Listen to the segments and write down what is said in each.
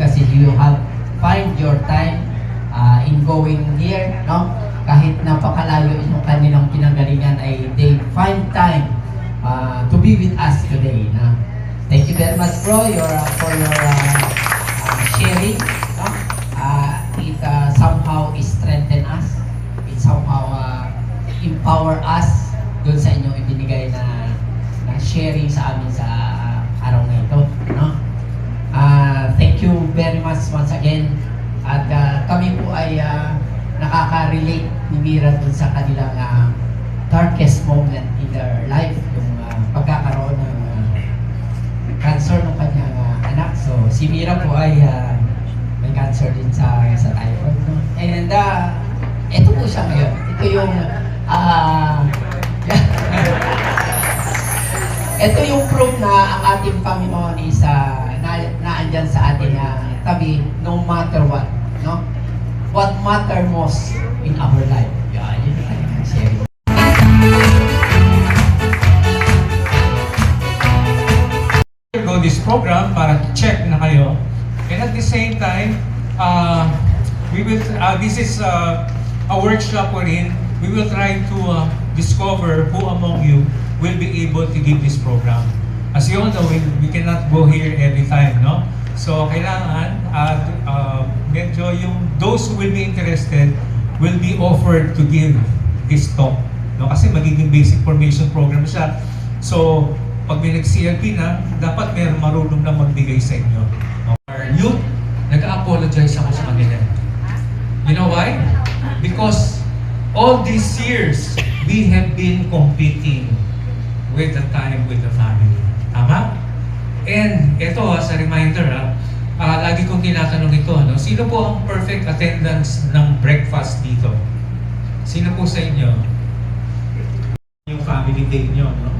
kasi you have find your time in going here, no? Kahit napakalayo yung kanilang pinanggalingan ay they find time to be with us today. No? Thank you very much, bro, for your sharing. No? It somehow strengthen us. It somehow empower us doon sa inyong ibinigay na sharing sa amin sa araw na ito. No? Thank you very much once again. At kami po ay nakaka-relate ni Mira dun sa kanilang darkest moment in their life, yung pagkakaroon ng cancer ng kanyang anak. So, si Mira po ay may cancer din sa thyroid. No? And ito po siya ngayon. Ito yung ito yung proof na ang ating Panginoon is naandyan sa ating tabi no matter what. No? What matter most in our life. Yeah, yun yung kanyang sharing. Go this program para check na kayo. And at the same time, we will. This is a workshop wherein we will try to discover who among you will be able to give this program. As you all know, we cannot go here every time, no? So kailangan medyo yung those who will be interested will be offered to give this talk, no? Kasi magiging basic formation program siya. So pag may nag-CLP na, dapat may marunong na magbigay sa inyo. Our youth, nag-apologize ako sa kanila. You know why? Because all these years, we have been competing with the time with the family. Tama? And ito sa reminder, lagi kong tinatanong ito, no? Sino po ang perfect attendance ng breakfast dito? Sino po sa inyo? Yung family day nyo, no?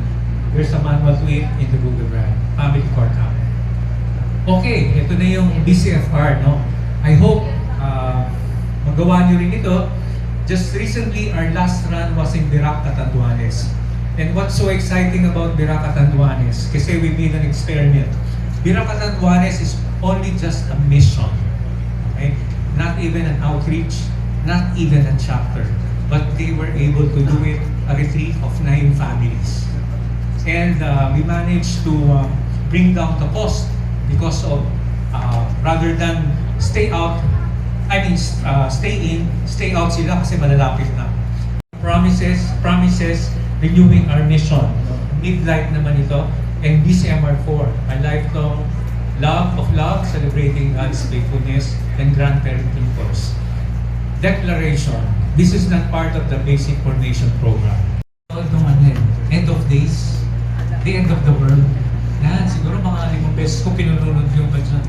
There's a manual to it in the Google Drive. Family Court Hub. Okay, ito na yung BCFR, no? I hope magawa nyo rin ito. Just recently, our last run was in Virac, Catanduanes. And what's so exciting about Virac, Catanduanes, kasi we did an experiment. Virac, Catanduanes is only just a mission. Okay? Not even an outreach, not even a chapter. But they were able to do it, a retreat of 9 families. And we managed to bring down the cost because of, rather than stay out, stay in, stay out sila kasi malalapit na. Promises, renewing our mission. Midlight naman ito. And BCMR4, a lifelong love of love, celebrating God's faithfulness and grandparenting course. Declaration, this is not part of the basic formation program. End of days, the end of the world. Yan, siguro mga 5 beses ko pinununod yung dyan.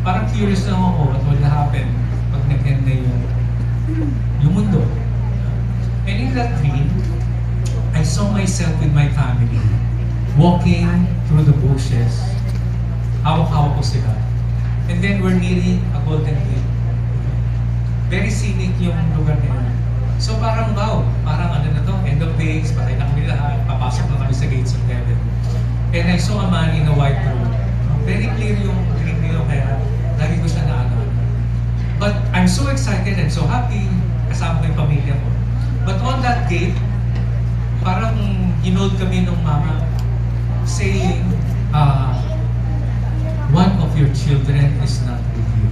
Parang curious lang ako what will happen pag nag-end na yung mundo. And in that dream, I saw myself with my family walking through the bushes. Hawak-hawak ko sila. And then we're nearing a golden gate. Very scenic yung lugar na yun. So parang wow, parang ano na to, end of days, patay na kami lahat, papasok na kami sa gates of heaven. And I saw a man in a white robe. Very clear yung dream nila, kaya lagi ko siya naalala. But I'm so excited and so happy, kasama ko yung pamilya ko. But on that gate, parang hinold kami ng mama, saying, one of your children is not with you.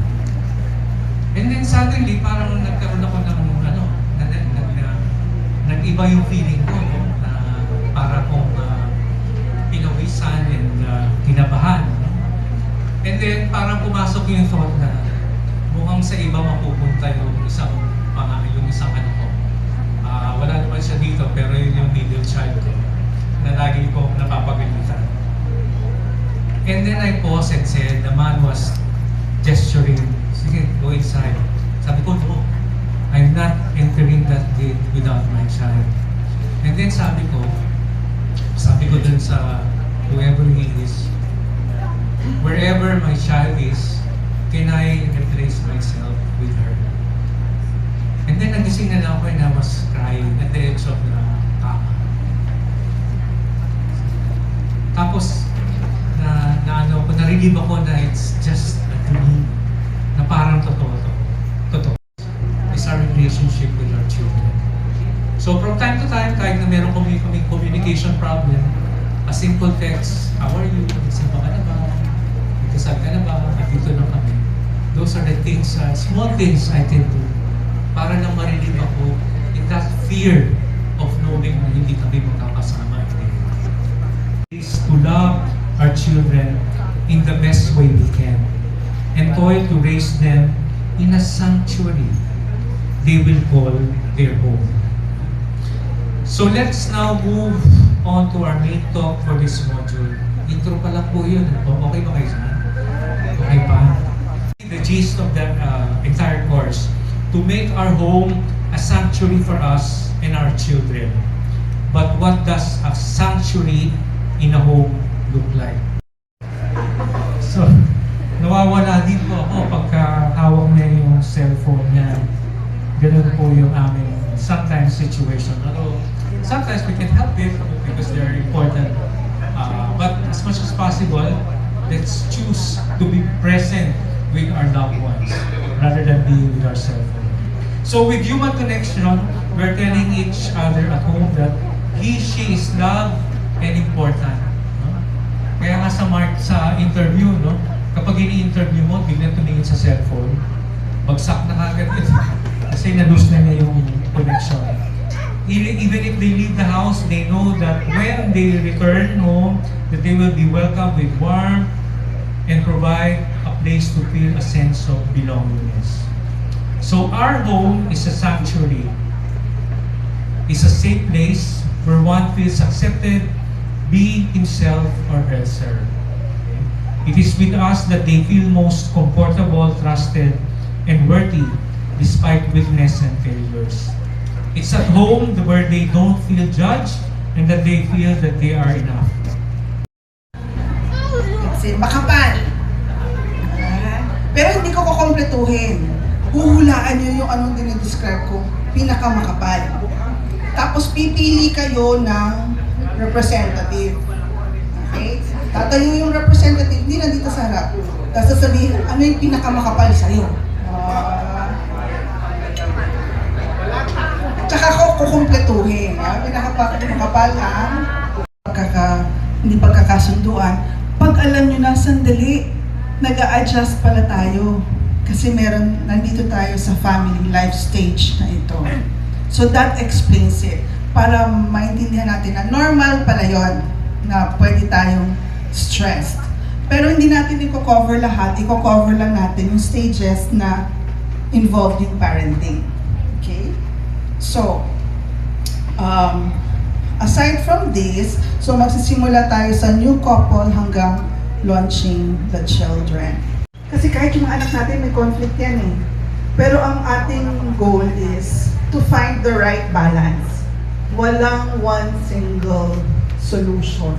And then suddenly, parang nagkaroon ako ng nag-iba yung feeling ko, no? Na para kong pinawisan and kinabahan. No? And then parang pumasok yung thought na mukhang sa iba mapupunta yung isang ano ko. Wala naman siya dito, pero yun yung middle child ko na lagi ko napapagalitan. And then I paused and said, the man was gesturing, sige, go inside. Sabi ko, no, I'm not entering that gate without my child. And then sabi ko dun sa whoever he is, wherever my child is, can I replace myself with her? And then nagising na lang ako and I was crying at the edge of the kama. Tapos, na-relieve ako na it's simple text, how are you? Nagsimba ka na ba? Nagkasal ka na ba? Nandito na kami. Those are the things, small things I can do para lang marinig ako in that fear of knowing na hindi kami magkakasama. Is to love our children in the best way we can and toil to raise them in a sanctuary they will call their home. So let's now move on to our main talk for this module. Intro pa lang po yun. Okay ba kayo saan? Okay pa? The gist of that entire course, to make our home a sanctuary for us and our children. But what does a sanctuary in a home look like? So, nawawala din po ako pagka hawak na yung cellphone niya. Ganun po yung aming sometimes situation. Although, sometimes we can help it because they're important. But as much as possible, let's choose to be present with our loved ones rather than being with our cell phone. So with human connection, we're telling each other at home that he, she is loved and important. No? Kaya nga sa interview, no? Kapag ini-interview mo, biglang tumingin sa cellphone, bagsak na kagad ito. Kasi na-lose na niya yung connection. Even if they leave the house, they know that when they return home, that they will be welcomed with warmth and provide a place to feel a sense of belongingness. So our home is a sanctuary. It's a safe place where one feels accepted, being himself or herself. It is with us that they feel most comfortable, trusted, and worthy despite weakness and failures. It's at home where they don't feel judged and that they feel that they are enough. Kasi makapal. Pero hindi ko kukumpletuhin. Huhulaan nyo yung anong dinidescribe ko, pinakamakapal. Tapos pipili kayo ng representative. Okay? Tatayo yung representative, hindi nandito sa harap. Tapos sasabihin, ano yung pinakamakapal sa'yo? Tsaka ko kukumpletuhin. Pinakamakapal ang hindi pagkakasunduan. Pag alam nyo na, sandali, nag-a-adjust pala tayo. Kasi nandito tayo sa family life stage na ito. So that explains it. Para maintindihan natin na normal pala yon na pwede tayong stressed. Pero hindi natin i-cover lahat. I-cover lang natin yung stages na involved in parenting. Okay? So, aside from this, so magsisimula tayo sa new couple hanggang launching the children. Kasi kahit yung anak natin may conflict yan eh. Pero ang ating goal is to find the right balance. Walang one single solution.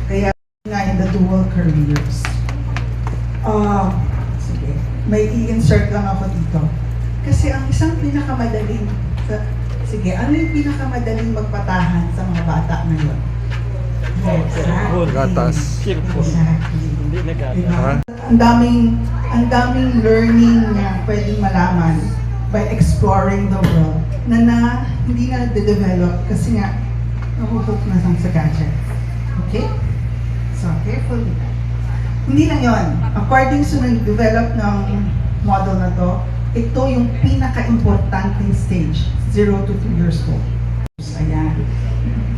Kaya nga in the dual careers. Sige, may i-insert lang ako dito. Kasi ang isang pinakamadaling, sige, ano yung pinakamadaling magpatahan sa mga bata ngayon? Gatas. Exactly. Hindi na gatas. Diba? Ang daming learning na pwedeng malaman by exploring the world na hindi na nade-develop kasi nga nahuhook na lang sa gadget. Okay? So, careful with that. Hindi lang yun. According sa nag-develop ng model na to, ito yung pinaka-importanting stage, 0 to 2 years old. Ayan.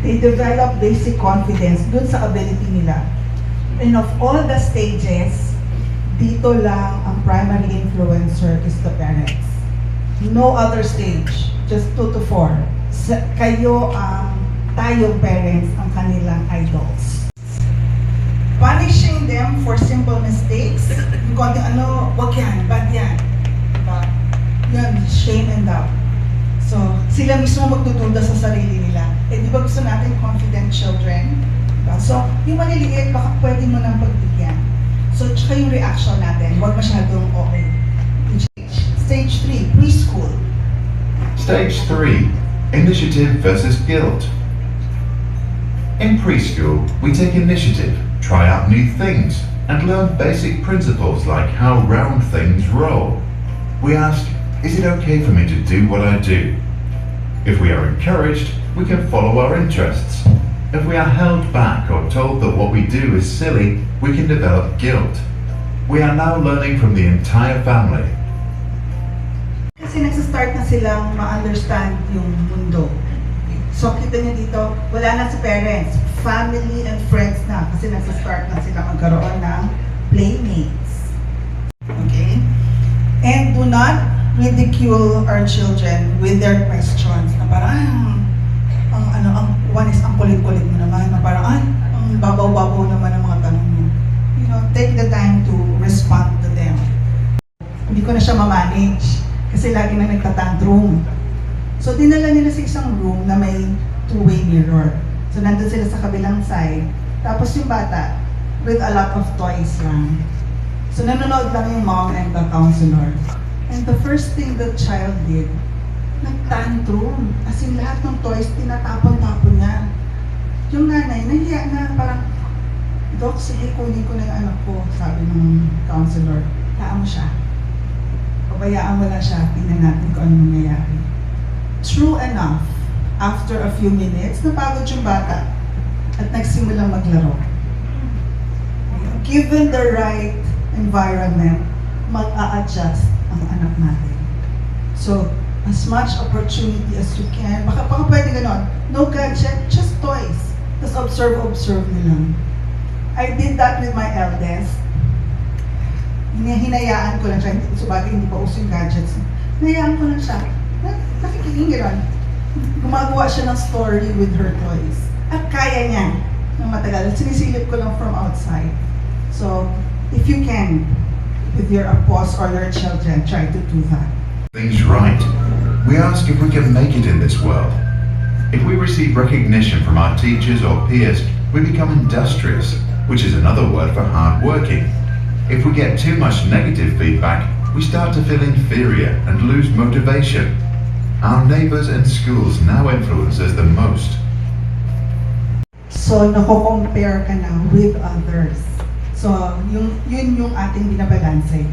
They develop basic confidence dun sa ability nila. And of all the stages, dito lang ang primary influencer is the parents. No other stage, just 2 to 4. Kayo tayong parents ang kanilang idols. Punishing them for simple mistakes, yung konti wag yan, bad yan. Diba? Yan, shame and doubt. So, sila mismo magdududa sa sarili nila. Eh, di ba gusto natin confident children? Diba? So, yung maliliit, baka pwede mo nang pagbigyan. So, tsaka yung reaction natin, huwag masyadong okay. Stage 3, preschool. Stage 3, initiative versus guilt. In preschool, we take initiative, try out new things, and learn basic principles like how round things roll. We ask, is it okay for me to do what I do? If we are encouraged, we can follow our interests. If we are held back or told that what we do is silly, we can develop guilt. We are now learning from the entire family. Kasi nagsastart na silang ma-understand yung mundo. So kita niyo dito, wala na si parents, family and friends na. Kasi nagsastart na sila magkaroon ng playmates. Okay? And do not ridicule our children with their questions. Na parang, ang one is ang kulit-kulit mo naman. Na parang, ang babaw-babaw naman ang mga tanong mo. You know, take the time to respond to them. Hindi ko na siya ma-manage. Kasi lagi na nagtatantrum. So, dinala nila sa isang room na may two-way mirror. So, nandun sila sa kabilang side. Tapos yung bata, with a lot of toys lang. So, nanonood lang yung mom and the counselor. And the first thing the child did, nagtantrum. As in, lahat ng toys, tinatapon-tapon niya. Yung nanay, nahiya na parang, Dok, sige, kunin ko na yung anak ko, sabi ng counselor. Taan mo siya. Pabayaan mo lang siya, tingnan natin kung ano nangyayari. True enough, after a few minutes, napagod yung bata at nagsimulang maglaro. Given the right environment, mag-a-adjust ang anak natin. So, as much opportunity as you can, baka pwede ganon, no gadget, just toys. Tapos observe nilang. I did that with my eldest. Hinayaan ko lang siya, sabagay hindi pa uso yung gadgets. Hinayaan ko lang siya. Nakikinig gano'n. Gumagawa siya ng story with her toys. At kaya niya ng matagal. Sinisilip ko lang from outside. So, if you can, with your apos or your children, try to do that. Things right. We ask if we can make it in this world. If we receive recognition from our teachers or peers, we become industrious, which is another word for hard-working. If we get too much negative feedback, we start to feel inferior and lose motivation. Our neighbors and schools now influence us the most. So, nako-compare ka na with others. So, yun yung ating binabalanse.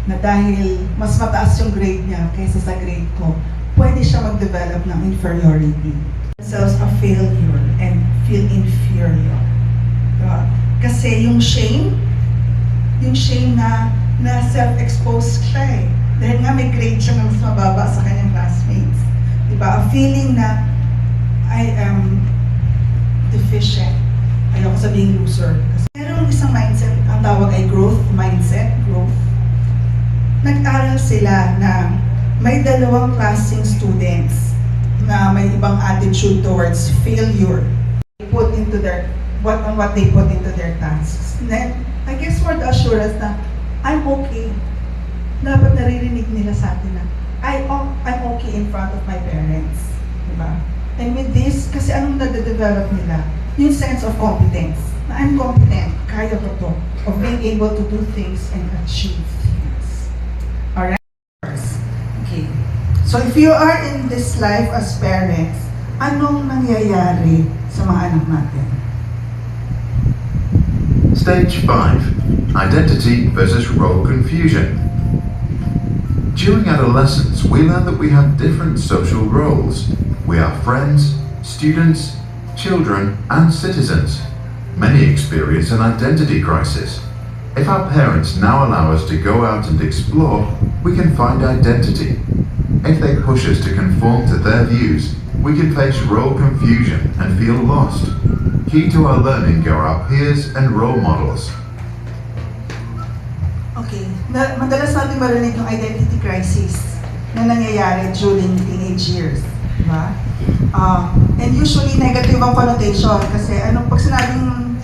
Na dahil mas mataas yung grade niya kaysa sa grade ko, pwede siya mag-develop ng inferiority. Themselves a failure and feel inferior. Diba? Kasi yung shame na self-exposed siya eh. Dahil nga may grade siya na mas mababa sa kanyang classmates. Diba? A feeling na I am deficient. Ayoko sabihin loser. Kasi meron isang mindset, ang tawag ay growth mindset, growth. Nag-aral sila na may dalawang klaseng students na may ibang attitude towards failure. Put into their what they put into their tasks. Then, I guess for the assurance na I'm okay. Dapat naririnig nila sa atin na I'm okay in front of my parents. Diba? And with this, kasi anong nade-develop nila? Yung sense of competence. Na I'm competent, kaya ko to. Of being able to do things and achieve things. Alright? Okay. So if you are in this life as parents, anong nangyayari sa mga anak natin? Stage 5. Identity versus role confusion. During adolescence, we learn that we have different social roles. We are friends, students, children, and citizens. Many experience an identity crisis. If our parents now allow us to go out and explore, we can find identity. If they push us to conform to their views, we can face role confusion and feel lost. Key to our learning are our peers and role models. Okay. Madalas natin marinig yung identity crisis na nangyayari during teenage years. Diba? And usually negative ang connotation kasi pag sinabing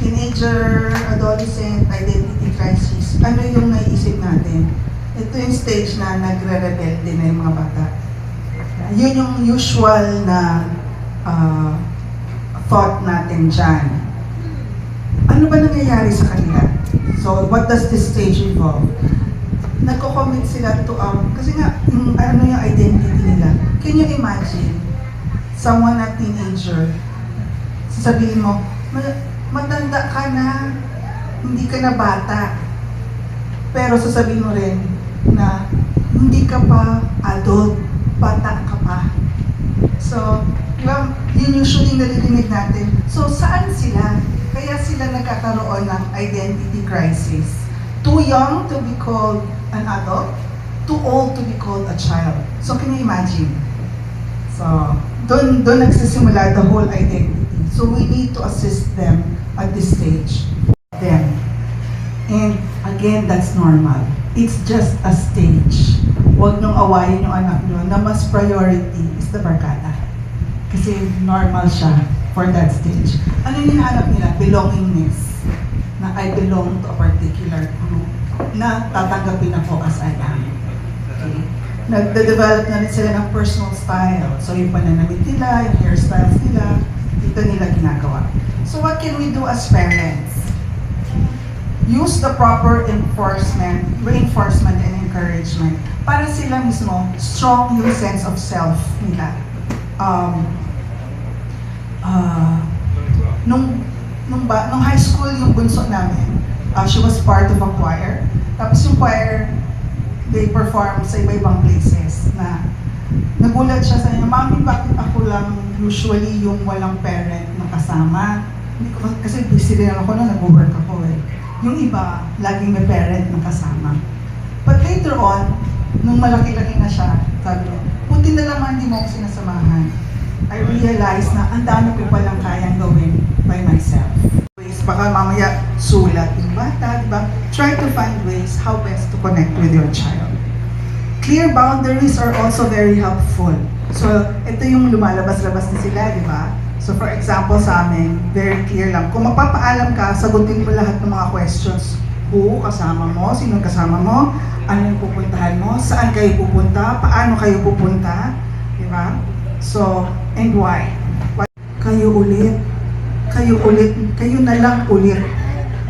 teenager, adolescent, identity crisis, ano yung naiisip natin? Ito yung stage na nagre-rebelde na yung mga bata. Yun yung usual na thought natin dyan. Ano ba nangyayari sa kanila? So, what does this stage involve? Nagko-commit sila to, kasi nga, ano yung identity nila. Can you imagine, someone na teenager, sasabihin mo, matanda ka na, hindi ka na bata. Pero sasabihin mo rin na hindi ka pa adult, bata ka pa. So, Diba, yun usually naririnig natin. So, saan sila? Kaya sila nagkakaroon ng identity crisis. Too young to be called an adult, too old to be called a child. So, can you imagine? So, doon nagsisimula the whole identity. So, we need to assist them at this stage. And again, that's normal. It's just a stage. Huwag nung awayin yung anak nyo na mas priority is the barkada. Kasi normal siya for that stage. Ano yung hinahanap nila? Belongingness. Na I belong to a particular group na tatanggapin ako as I am. Okay? Nagde-develop na rin sila ng personal style. So yung pananamit nila, yung hairstyles nila, dito nila ginagawa. So what can we do as parents? Use the proper reinforcement and encouragement para sila mismo strong yung sense of self nila. Nung high school yung bunso namin, she was part of a choir. Tapos yung choir, they perform sa iba-ibang places na nagulat siya sa inyo, Mami, bakit ako lang usually yung walang parent na kasama? Hindi ko, kasi busy rin ako na nag-work ako eh. Yung iba, laging may parent na kasama. But later on, nung malaki-laki na siya, sabi niya, buti na lang hindi mo ako sinasamahan. I realized na ang dami ko palang kayang gawin by myself. Baka mamaya sulat yung bata, diba? Try to find ways how best to connect with your child. Clear boundaries are also very helpful. So, ito yung lumalabas-labas na sila, di ba? So, for example, sa amin, very clear lang. Kung magpapaalam ka, sagutin mo lahat ng mga questions. Who, kasama mo? Sinong kasama mo? Ano yung pupuntahan mo? Saan kayo pupunta? Paano kayo pupunta? Di ba? So, and why? Kayo ulit. Kayo ulit. Kayo na lang ulit.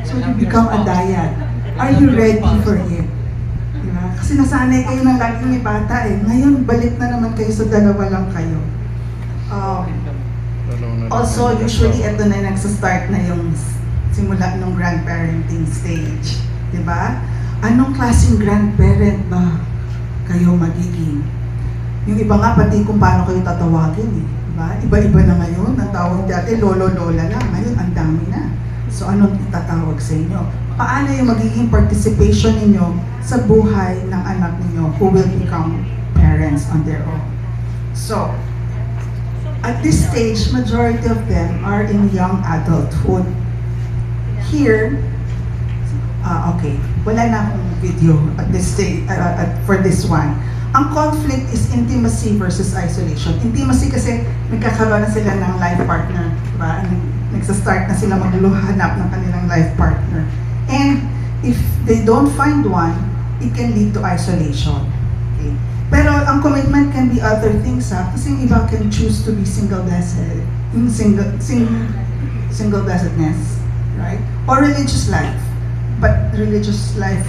So, you become a dyad. Are you ready for it? Diba? Kasi nasanay kayo ng laging may bata eh. Ngayon, balik na naman kayo sa dalawa lang kayo. Also, usually, ito na nagsastart na yung simula ng grandparenting stage. Diba? Anong klaseng grandparent ba kayo magiging? Yung iba nga, pati kung paano kayo tatawagin eh. Diba? Iba-iba na ngayon. Ang tawag dati, lolo-lola lang. Ngayon, ang dami na. So, anong itatawag sa inyo? Paano yung magiging participation ninyo sa buhay ng anak ninyo who will become parents on their own? So, at this stage, majority of them are in young adulthood. Here, okay, wala na akong video at this stage, for this one. Ang conflict is intimacy versus isolation. Intimacy kasi nagkakaroon na sila ng life partner, diba? Nagsastart na sila magluluhanap ng kanilang life partner. And if they don't find one, it can lead to isolation. Okay? Pero ang commitment can be other things kasi yung iba can choose to be single-blessed, yung single-blessedness, right? Or religious life. But religious life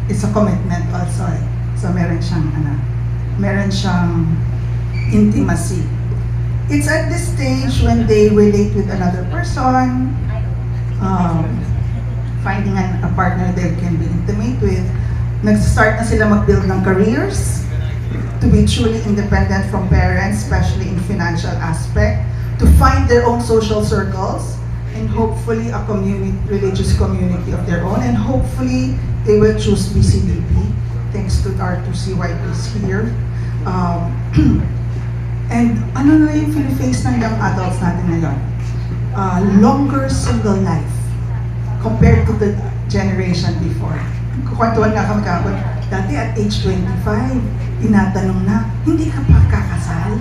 is a commitment also eh. So meron siyang intimacy. It's at this stage when they relate with another person, finding a partner they can be intimate with. Nag-start na sila mag-build ng careers, to be truly independent from parents, especially in financial aspect, to find their own social circles, and hopefully a religious community of their own, and hopefully they will choose BCBP. Thanks to our 2C YPs here. And ano na yung face ng young adults natin ngayon? Longer single life compared to the generation before. Kukwentuhan nga kami kapag, dati at age 25, tinatanong na, hindi ka pa kakasal?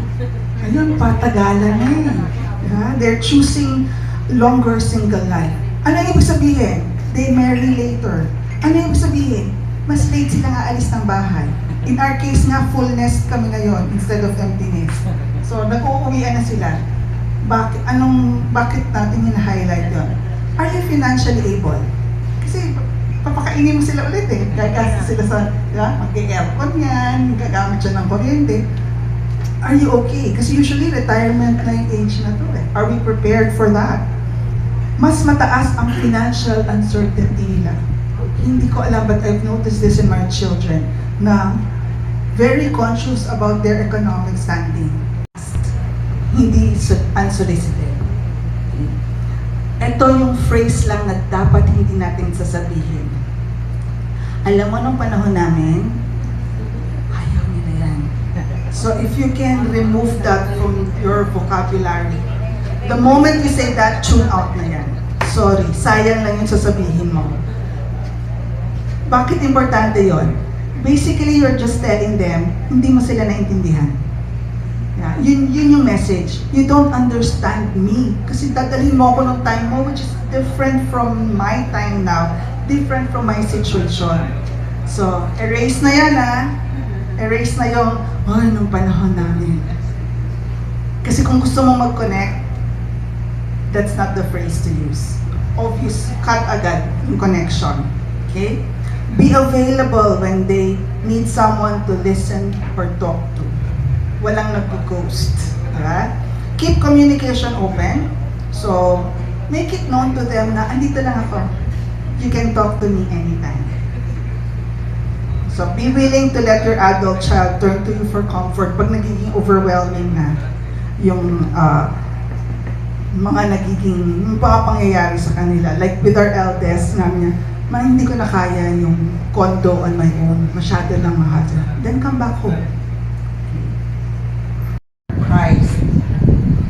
Ngayon, patagalan na eh. Yeah? They're choosing longer single life. Ano yung ibig sabihin? They marry later. Ano yung ibig sabihin? Mas late sila nga alis ng bahay. In our case nga, full nest kami ngayon instead of empty nest. So, nag-uuwian na sila. Bakit natin hina-highlight yun? Are you financially able? Kasi, papakainin mo sila ulit eh. Gagasta sila sa, mag-aircon yan, gagamit siya ng kuryente. Are you okay? Kasi usually, retirement na yung age na to eh. Are we prepared for that? Mas mataas ang financial uncertainty nila. Hindi ko alam, but I've noticed this in my children, na very conscious about their economic standing. hindi unsolicited. Ito yung phrase lang na dapat hindi natin sasabihin. Alam mo, nung panahon namin, ayaw nila yan. So if you can remove that from your vocabulary, the moment you say that, tune out na yan. Sorry, sayang lang yung sasabihin mo. Bakit importante yon? Basically, you're just telling them, hindi mo sila naintindihan. Yeah, yun yung message. You don't understand me. Kasi dadalhin mo ako ng time mo, which is different from my time now, different from my situation. So, erase na yan erase na yung, nung panahon namin. Kasi kung gusto mong mag-connect, that's not the phrase to use. Obvious, cut agad yung connection. Okay? Be available when they need someone to listen or talk to. Walang nag-ghost. Diba? Keep communication open. So, make it known to them na, andito lang ako. You can talk to me anytime. So, be willing to let your adult child turn to you for comfort pag nagiging overwhelming na yung mga nagiging pangyayari sa kanila. Like with our eldest, namin niya, hindi ko na kaya yung condo on my own. Masyado lang mahal. Then come back home. Christ.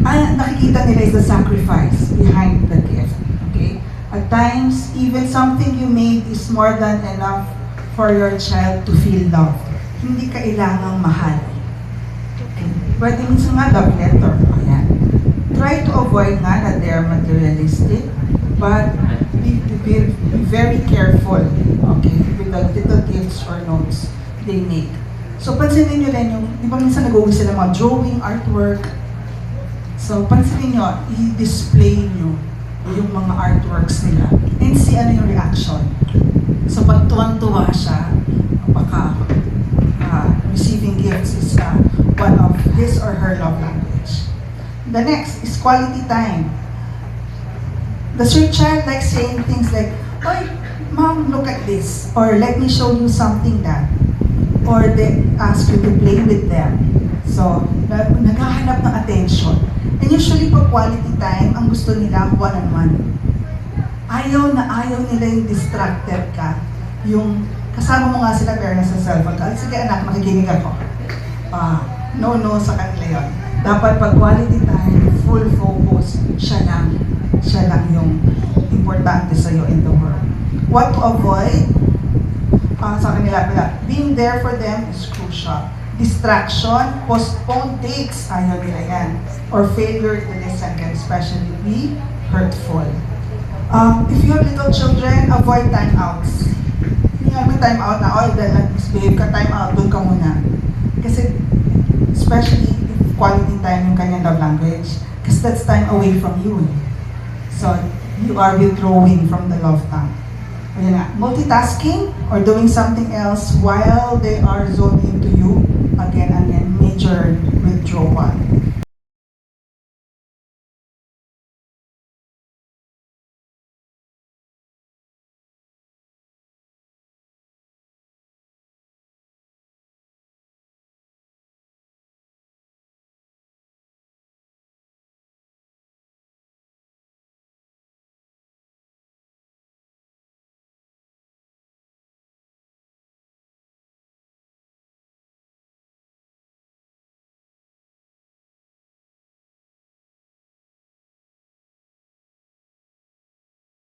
Nakikita nila is the sacrifice behind the gift. Okay? At times, even something you made is more than enough for your child to feel loved. Hindi kailangang mahal. Okay? Pwede minsan nga love letter. Ayan. Try to avoid nga na they're materialistic, but be very careful, okay, with the little gifts or notes they make. So, pansinin nyo rin yung, di ba minsan nag-uwi sila mga drawing, artwork. So, pansinin nyo, i-display nyo yung mga artworks nila and see ano yung reaction. So, pag tuwang-tuwa siya, baka receiving gifts is one of his or her love language. The next is quality time. Does your child like saying things like, "Oy, mom, look at this," or "Let me show you something that," or they ask you to play with them. So, naghahanap ng attention. And usually, pag quality time, ang gusto nila, one-on-one. Ayaw nila yung distracted ka. Yung kasama mo nga sila pero nasa cellphone ka. Sige anak, makikinig ako. No sa kanila yun. Dapat pag quality time, full focus, siya lang yung importante sa'yo in the world. What to avoid? Sa kanila pala, being there for them is crucial. Distraction, postponed dates, ayaw nila yan. Or failure to listen can especially be hurtful. If you have little children, avoid timeouts. Hindi nga may timeout na, dahil nag-misbehave ka, timeout, doon ka muna. Kasi, especially if quality time yung kanyang love language, kasi that's time away from you. So, you are withdrawing from the love tongue. Ayan nga, multitasking or doing something else while they are zoned into you, again, major withdrawal.